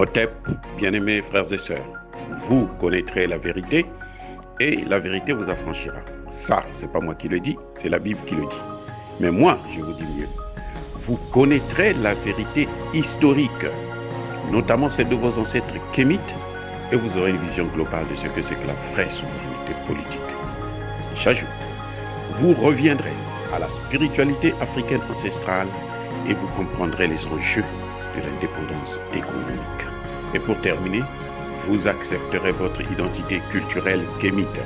Otep, bien-aimés frères et sœurs, vous connaîtrez la vérité et la vérité vous affranchira. Ça, c'est pas moi qui le dis, c'est la Bible qui le dit. Mais moi, je vous dis mieux. Vous connaîtrez la vérité historique, notamment celle de vos ancêtres kémites, et vous aurez une vision globale de ce que c'est que la vraie souveraineté politique. J'ajoute, vous reviendrez à la spiritualité africaine ancestrale et vous comprendrez les enjeux de l'indépendance économique. Et pour terminer, vous accepterez votre identité culturelle kémite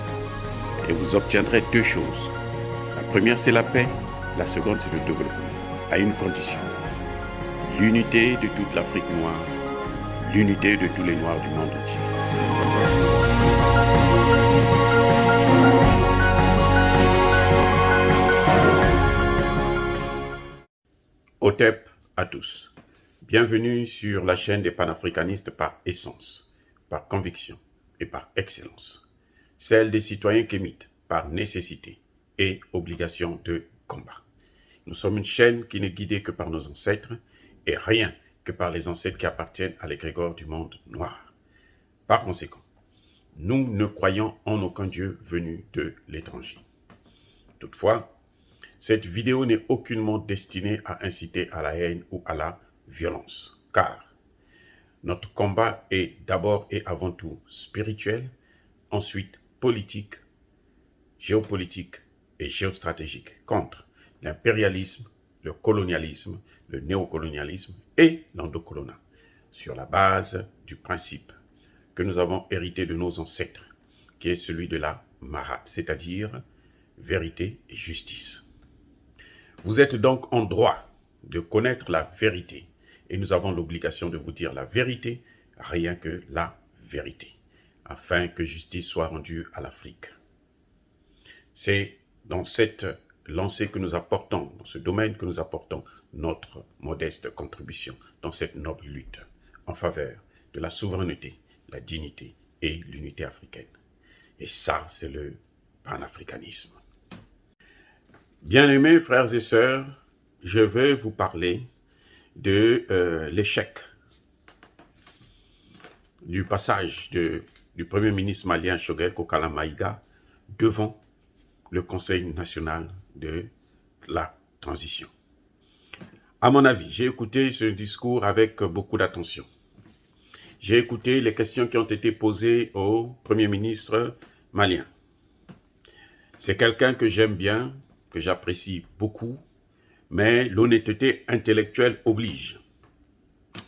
et vous obtiendrez deux choses. La première, c'est la paix. La seconde, c'est le développement, à une condition. L'unité de toute l'Afrique noire, l'unité de tous les Noirs du monde entier. Otep à tous. Bienvenue sur la chaîne des panafricanistes par essence, par conviction et par excellence. Celle des citoyens kémites par nécessité et obligation de combat. Nous sommes une chaîne qui n'est guidée que par nos ancêtres et rien que par les ancêtres qui appartiennent à l'égrégore du monde noir. Par conséquent, nous ne croyons en aucun Dieu venu de l'étranger. Toutefois, cette vidéo n'est aucunement destinée à inciter à la haine ou à la violence, car notre combat est d'abord et avant tout spirituel, ensuite politique, géopolitique et géostratégique contre l'impérialisme, le colonialisme, le néocolonialisme et l'endocoloniat, sur la base du principe que nous avons hérité de nos ancêtres, qui est celui de la Mahat, c'est-à-dire vérité et justice. Vous êtes donc en droit de connaître la vérité et nous avons l'obligation de vous dire la vérité, rien que la vérité, afin que justice soit rendue à l'Afrique. C'est dans cette lancée que nous apportons, dans ce domaine que nous apportons notre modeste contribution dans cette noble lutte en faveur de la souveraineté, la dignité et l'unité africaine. Et ça, c'est le panafricanisme. Bien-aimés frères et sœurs, je vais vous parler de l'échec du passage du Premier ministre malien Choguel Kokala Maïga devant le Conseil national de la transition. À mon avis, j'ai écouté ce discours avec beaucoup d'attention. J'ai écouté les questions qui ont été posées au Premier ministre malien. C'est quelqu'un que j'aime bien, que j'apprécie beaucoup, mais l'honnêteté intellectuelle oblige.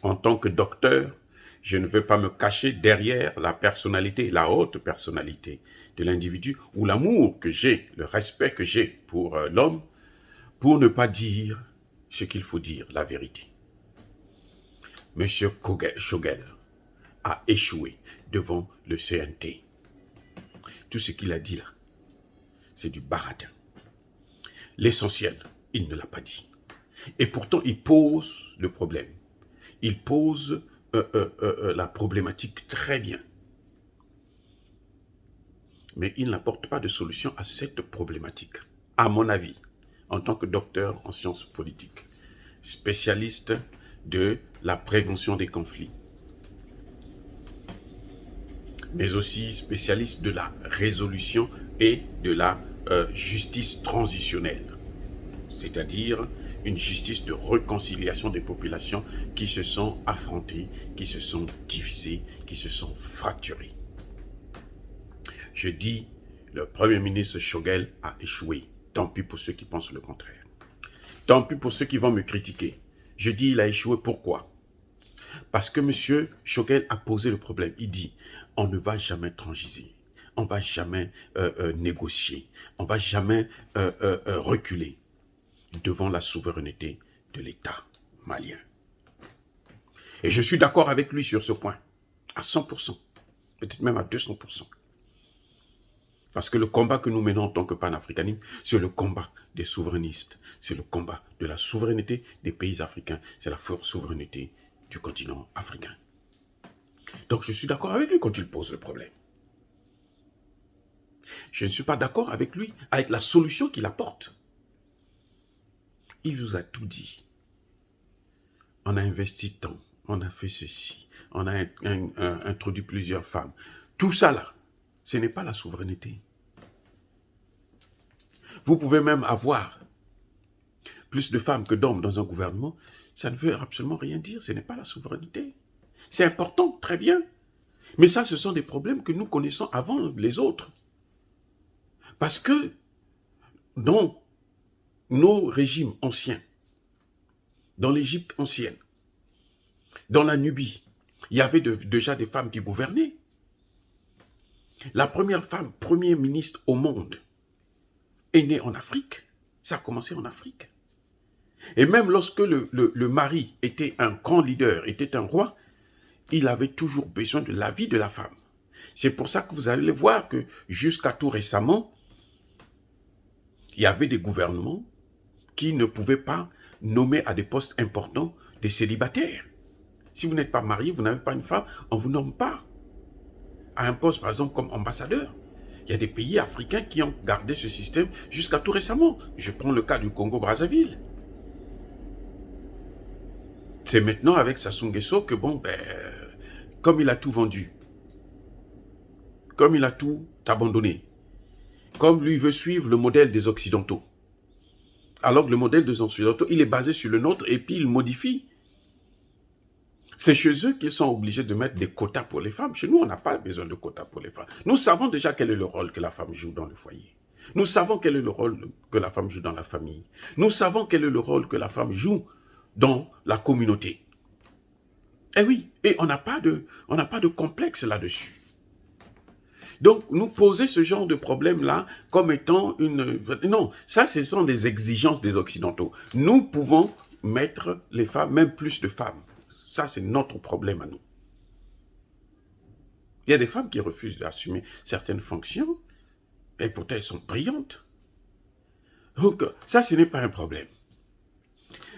En tant que docteur, je ne veux pas me cacher derrière la personnalité, la haute personnalité de l'individu ou l'amour que j'ai, le respect que j'ai pour l'homme, pour ne pas dire ce qu'il faut dire, la vérité. Monsieur Choguel a échoué devant le CNT. Tout ce qu'il a dit là, c'est du baratin. L'essentiel, il ne l'a pas dit. Et pourtant, il pose le problème. Il pose la problématique très bien. Mais il n'apporte pas de solution à cette problématique. À mon avis, en tant que docteur en sciences politiques, spécialiste de la prévention des conflits, mais aussi spécialiste de la résolution et de la justice transitionnelle, c'est-à-dire une justice de réconciliation des populations qui se sont affrontées, qui se sont divisées, qui se sont fracturées. Je dis, le Premier ministre Choguel a échoué. Tant pis pour ceux qui pensent le contraire. Tant pis pour ceux qui vont me critiquer. Je dis, il a échoué. Pourquoi? Parce que M. Choguel a posé le problème. Il dit, on ne va jamais transiger. On ne va jamais négocier. On ne va jamais reculer devant la souveraineté de l'État malien. Et je suis d'accord avec lui sur ce point, à 100%, peut-être même à 200%. Parce que le combat que nous menons en tant que panafricanisme, c'est le combat des souverainistes, c'est le combat de la souveraineté des pays africains, c'est la souveraineté du continent africain. Donc je suis d'accord avec lui quand il pose le problème. Je ne suis pas d'accord avec lui, avec la solution qu'il apporte. Il vous a tout dit. On a investi tant, on a fait ceci, on a introduit plusieurs femmes. Tout ça là, ce n'est pas la souveraineté. Vous pouvez même avoir plus de femmes que d'hommes dans un gouvernement, ça ne veut absolument rien dire, ce n'est pas la souveraineté. C'est important, très bien. Mais ça, ce sont des problèmes que nous connaissons avant les autres. Parce que dans nos régimes anciens, dans l'Égypte ancienne, dans la Nubie, il y avait déjà des femmes qui gouvernaient. La première femme, premier ministre au monde, est née en Afrique. Ça a commencé en Afrique. Et même lorsque le mari était un grand leader, était un roi, il avait toujours besoin de l'avis de la femme. C'est pour ça que vous allez voir que jusqu'à tout récemment, il y avait des gouvernements qui ne pouvaient pas nommer à des postes importants des célibataires. Si vous n'êtes pas marié, vous n'avez pas une femme, on ne vous nomme pas à un poste, par exemple, comme ambassadeur. Il y a des pays africains qui ont gardé ce système jusqu'à tout récemment. Je prends le cas du Congo-Brazzaville. C'est maintenant avec Sassou Nguesso que, bon, comme il a tout vendu, comme il a tout abandonné, comme lui veut suivre le modèle des Occidentaux, alors que le modèle des Occidentaux, il est basé sur le nôtre et puis il modifie. C'est chez eux qu'ils sont obligés de mettre des quotas pour les femmes. Chez nous, on n'a pas besoin de quotas pour les femmes. Nous savons déjà quel est le rôle que la femme joue dans le foyer. Nous savons quel est le rôle que la femme joue dans la famille. Nous savons quel est le rôle que la femme joue dans la communauté. Eh oui, et on n'a pas de complexe là-dessus. Donc, nous poser ce genre de problème-là comme étant une... Non, ça, ce sont des exigences des Occidentaux. Nous pouvons mettre les femmes, même plus de femmes. Ça, c'est notre problème à nous. Il y a des femmes qui refusent d'assumer certaines fonctions, et pourtant elles sont brillantes. Donc, ça, ce n'est pas un problème.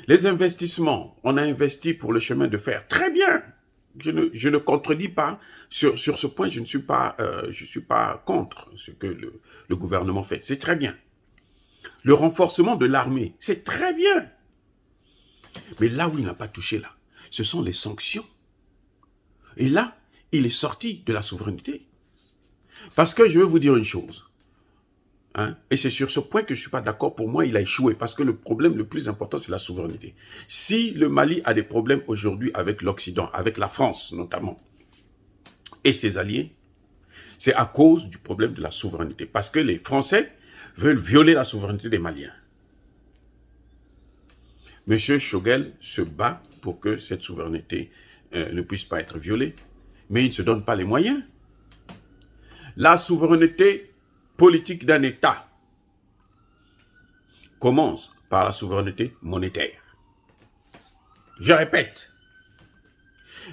Les investissements, on a investi pour le chemin de fer. Très bien. Je ne contredis pas. Sur ce point, je ne suis pas, contre ce que le gouvernement fait. C'est très bien. Le renforcement de l'armée, c'est très bien. Mais là où il n'a pas touché, là, ce sont les sanctions. Et là, il est sorti de la souveraineté. Parce que je vais vous dire une chose. Hein, et c'est sur ce point que je ne suis pas d'accord. Pour moi, il a échoué. Parce que le problème le plus important, c'est la souveraineté. Si le Mali a des problèmes aujourd'hui avec l'Occident, avec la France notamment, et ses alliés, c'est à cause du problème de la souveraineté. Parce que les Français veulent violer la souveraineté des Maliens. Monsieur Choguel se bat pour que cette souveraineté ne puisse pas être violée, mais il ne se donne pas les moyens. La souveraineté politique d'un État commence par la souveraineté monétaire. Je répète,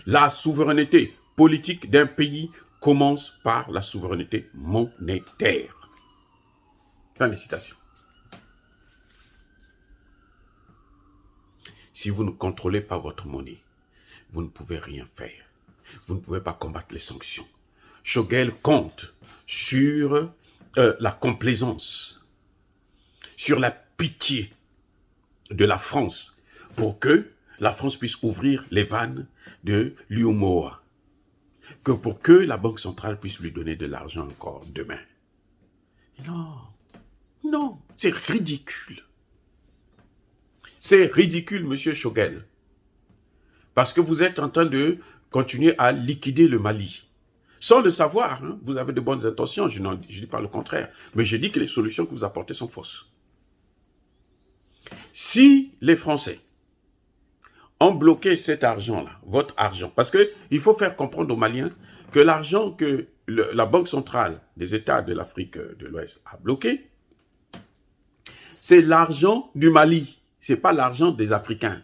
la souveraineté politique d'un pays commence par la souveraineté monétaire. Fin de citation. Si vous ne contrôlez pas votre monnaie, vous ne pouvez rien faire. Vous ne pouvez pas combattre les sanctions. Choguel compte sur la complaisance, sur la pitié de la France pour que la France puisse ouvrir les vannes de l'UMOA, pour que la Banque centrale puisse lui donner de l'argent encore demain. Non, non, c'est ridicule. C'est ridicule, monsieur Choguel. Parce que vous êtes en train de continuer à liquider le Mali. Sans le savoir, hein, vous avez de bonnes intentions, je ne dis pas le contraire. Mais je dis que les solutions que vous apportez sont fausses. Si les Français ont bloqué cet argent-là, votre argent, parce qu'il faut faire comprendre aux Maliens que l'argent que la Banque centrale des États de l'Afrique de l'Ouest a bloqué, c'est l'argent du Mali, ce n'est pas l'argent des Africains.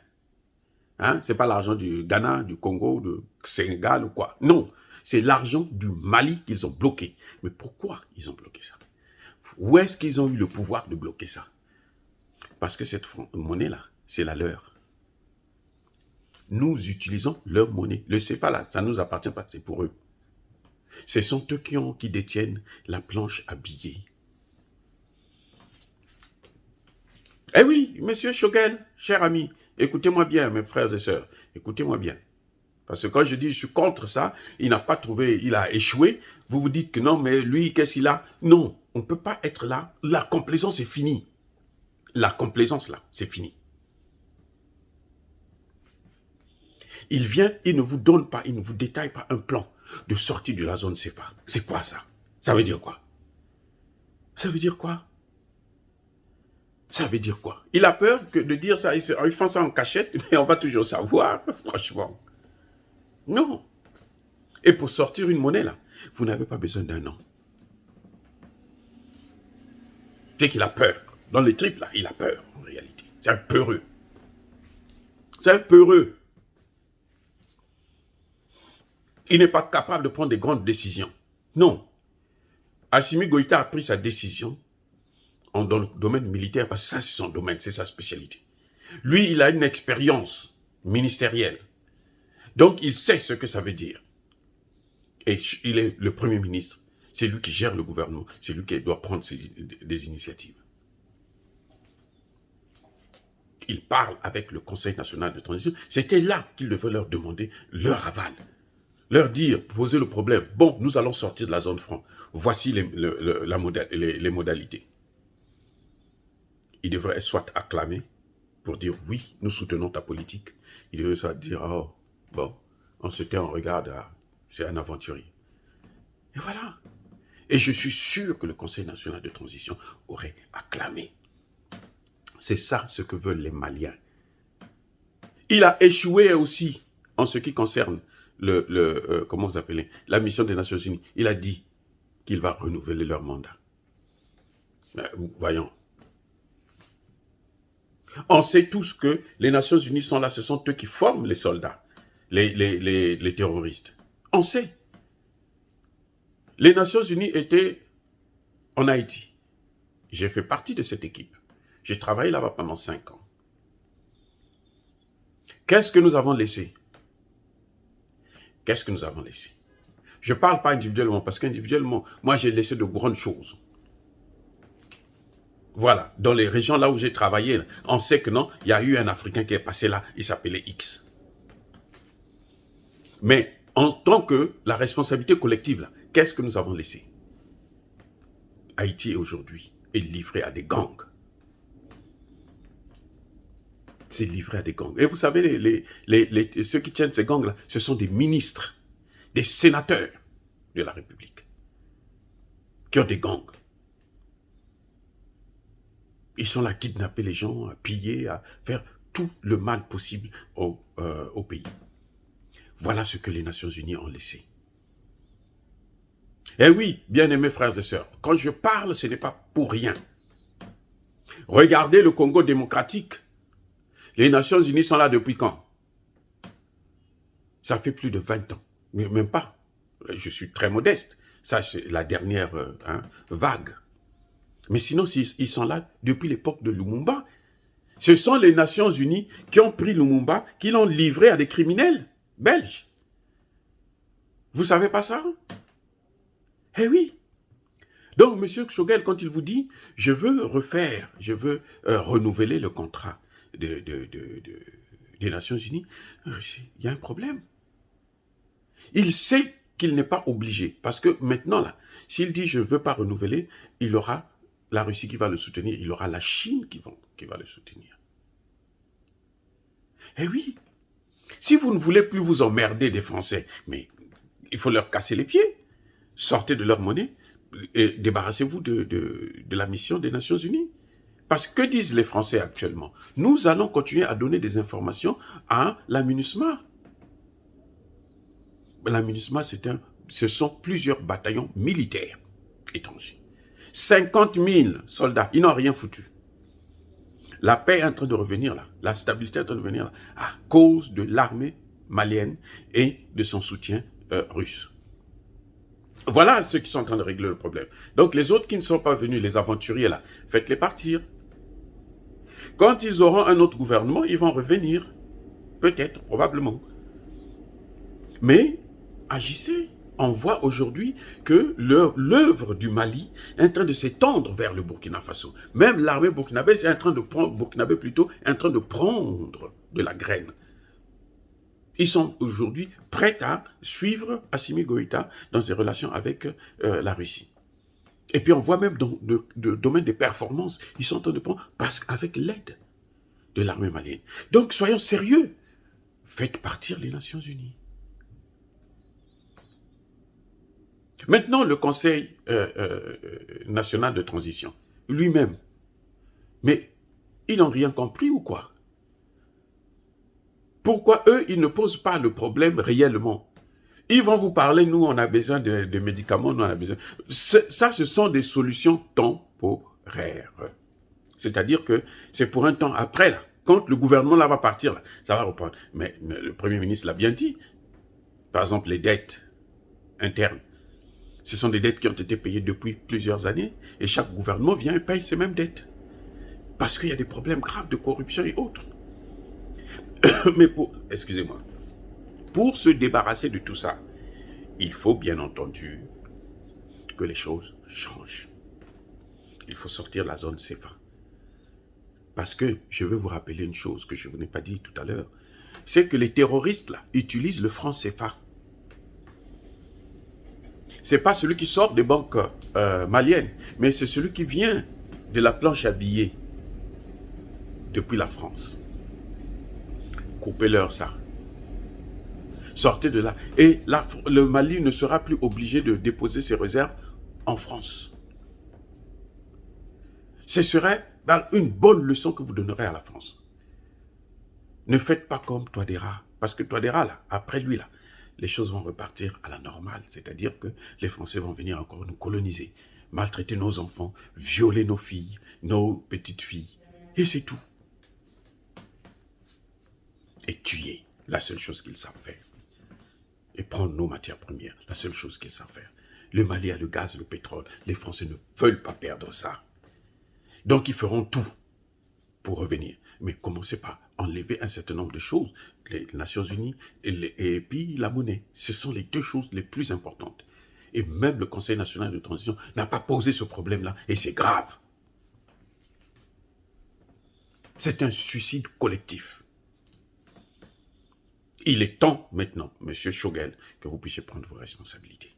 Hein? Ce n'est pas l'argent du Ghana, du Congo, du Sénégal ou quoi. Non, c'est l'argent du Mali qu'ils ont bloqué. Mais pourquoi ils ont bloqué ça? Où est-ce qu'ils ont eu le pouvoir de bloquer ça? Parce que cette monnaie-là, c'est la leur. Nous utilisons leur monnaie. Le CFA, là, ça ne nous appartient pas, c'est pour eux. Ce sont eux qui détiennent la planche à billets. Eh oui, monsieur Choguel, cher ami, écoutez-moi bien, mes frères et sœurs, écoutez-moi bien. Parce que quand je dis je suis contre ça, il n'a pas trouvé, il a échoué. Vous vous dites que non, mais lui, qu'est-ce qu'il a? Non, on ne peut pas être là. La complaisance est finie. La complaisance, là, c'est fini. Il vient, il ne vous donne pas, il ne vous détaille pas un plan de sortie de la zone CEPA. C'est quoi ça? Ça veut dire quoi? Ça veut dire quoi? Ça veut dire quoi? Il a peur que de dire ça, il fait ça en cachette, mais on va toujours savoir, franchement. Non. Et pour sortir une monnaie, là, vous n'avez pas besoin d'un an. C'est qu'il a peur. Dans les tripes, là, il a peur, en réalité. C'est un peureux. C'est un peureux. Il n'est pas capable de prendre des grandes décisions. Non. Assimi Goïta a pris sa décision dans le domaine militaire, parce que ça, c'est son domaine, c'est sa spécialité. Lui, il a une expérience ministérielle. Donc, il sait ce que ça veut dire. Et il est le Premier ministre. C'est lui qui gère le gouvernement. C'est lui qui doit prendre des initiatives. Il parle avec le Conseil national de transition. C'était là qu'il devait leur demander leur aval. Leur dire, poser le problème. Bon, nous allons sortir de la zone franc. Voici les modalités. Il devrait soit acclamer pour dire oui, nous soutenons ta politique. Il devrait soit dire, oh, bon, on se tait, on regarde, c'est un aventurier. Et voilà. Et je suis sûr que le Conseil national de transition aurait acclamé. C'est ça ce que veulent les Maliens. Il a échoué aussi en ce qui concerne comment vous appelez, la mission des Nations Unies. Il a dit qu'il va renouveler leur mandat. Mais, voyons. On sait tous que les Nations Unies sont là, ce sont eux qui forment les soldats, les terroristes. On sait. Les Nations Unies étaient en Haïti. J'ai fait partie de cette équipe. J'ai travaillé là-bas pendant 5 ans. Qu'est-ce que nous avons laissé? Qu'est-ce que nous avons laissé? Je ne parle pas individuellement, parce qu'individuellement, moi j'ai laissé de grandes choses. Voilà, dans les régions là où j'ai travaillé, on sait que non, il y a eu un Africain qui est passé là, il s'appelait X. Mais en tant que la responsabilité collective, là, qu'est-ce que nous avons laissé? Haïti aujourd'hui est livré à des gangs. C'est livré à des gangs. Et vous savez, ceux qui tiennent ces gangs-là, ce sont des ministres, des sénateurs de la République, qui ont des gangs. Ils sont là à kidnapper les gens, à piller, à faire tout le mal possible au pays. Voilà ce que les Nations Unies ont laissé. Eh oui, bien-aimés frères et sœurs, quand je parle, ce n'est pas pour rien. Regardez le Congo démocratique. Les Nations Unies sont là depuis quand? Ça fait plus de 20 ans. Mais même pas. Je suis très modeste. Ça, c'est la dernière vague. Mais sinon, ils sont là depuis l'époque de Lumumba. Ce sont les Nations Unies qui ont pris Lumumba, qui l'ont livré à des criminels belges. Vous savez pas ça? Eh oui. Donc, M. Kshogel, quand il vous dit, je veux renouveler le contrat des Nations Unies, il y a un problème. Il sait qu'il n'est pas obligé. Parce que maintenant, là, s'il dit je ne veux pas renouveler, il aura la Russie qui va le soutenir, il aura la Chine qui va le soutenir. Eh oui. Si vous ne voulez plus vous emmerder des Français, mais il faut leur casser les pieds. Sortez de leur monnaie et débarrassez-vous de la mission des Nations Unies. Parce que disent les Français actuellement? Nous allons continuer à donner des informations à la MINUSMA. La MINUSMA, ce sont plusieurs bataillons militaires étrangers. 50 000 soldats, ils n'ont rien foutu. La paix est en train de revenir là, la stabilité est en train de revenir là, à cause de l'armée malienne et de son soutien russe. Voilà ceux qui sont en train de régler le problème. Donc les autres qui ne sont pas venus, les aventuriers là, faites-les partir. Quand ils auront un autre gouvernement, ils vont revenir. Peut-être, probablement. Mais agissez. On voit aujourd'hui que l'œuvre du Mali est en train de s'étendre vers le Burkina Faso. Même l'armée burkinabé est en train de prendre, de la graine. Ils sont aujourd'hui prêts à suivre Assimi Goïta dans ses relations avec la Russie. Et puis on voit même dans le domaine des performances, ils sont en train de prendre, parce qu'avec l'aide de l'armée malienne. Donc soyons sérieux. Faites partir les Nations Unies. Maintenant, le Conseil national de transition, lui-même, mais ils n'ont rien compris ou quoi? Pourquoi eux, ils ne posent pas le problème réellement? Ils vont vous parler, nous, on a besoin de médicaments, nous, on a besoin... Ça, ce sont des solutions temporaires. C'est-à-dire que c'est pour un temps après, là. Quand le gouvernement là va partir, là, ça va reprendre. Mais le Premier ministre l'a bien dit. Par exemple, les dettes internes. Ce sont des dettes qui ont été payées depuis plusieurs années. Et chaque gouvernement vient et paye ces mêmes dettes. Parce qu'il y a des problèmes graves de corruption et autres. Mais excusez-moi, pour se débarrasser de tout ça, il faut bien entendu que les choses changent. Il faut sortir de la zone CFA. Parce que je veux vous rappeler une chose que je ne vous ai pas dit tout à l'heure. C'est que les terroristes là utilisent le franc CFA. Ce n'est pas celui qui sort des banques maliennes, mais c'est celui qui vient de la planche à billets depuis la France. Coupez-leur ça. Sortez de là. Et le Mali ne sera plus obligé de déposer ses réserves en France. Ce serait une bonne leçon que vous donnerez à la France. Ne faites pas comme Touadéra. Parce que Touadéra, là, après lui, là, les choses vont repartir à la normale. C'est-à-dire que les Français vont venir encore nous coloniser, maltraiter nos enfants, violer nos filles, nos petites filles. Et c'est tout. Et tuer, la seule chose qu'ils savent faire. Et prendre nos matières premières, la seule chose qu'ils savent faire. Le Mali a le gaz, le pétrole. Les Français ne veulent pas perdre ça. Donc ils feront tout pour revenir. Mais commencez par enlever un certain nombre de choses. Les Nations Unies et puis la monnaie. Ce sont les deux choses les plus importantes. Et même le Conseil national de transition n'a pas posé ce problème-là. Et c'est grave. C'est un suicide collectif. Il est temps maintenant, Monsieur Choguel, que vous puissiez prendre vos responsabilités.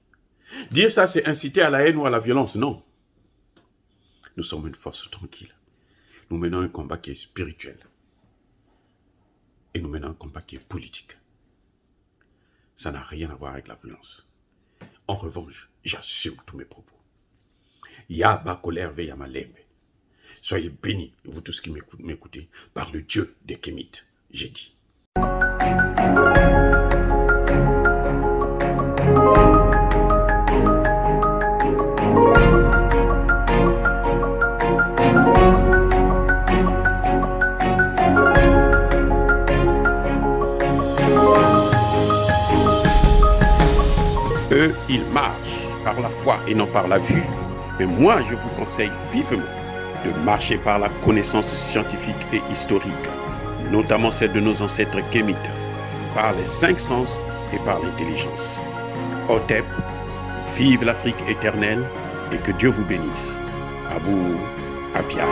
Dire ça, c'est inciter à la haine ou à la violence, non. Nous sommes une force tranquille. Nous menons un combat qui est spirituel. Et nous menons un combat qui est politique. Ça n'a rien à voir avec la violence. En revanche, j'assume tous mes propos. Yaba colère veille malembe. Soyez bénis, vous tous qui m'écoutez, par le Dieu des Kémites. J'ai dit. Eux, ils marchent par la foi et non par la vue. Mais moi, je vous conseille vivement de marcher par la connaissance scientifique et historique, notamment celle de nos ancêtres kémites, par les 5 sens et par l'intelligence. Otep, vive l'Afrique éternelle et que Dieu vous bénisse. Abou Apia.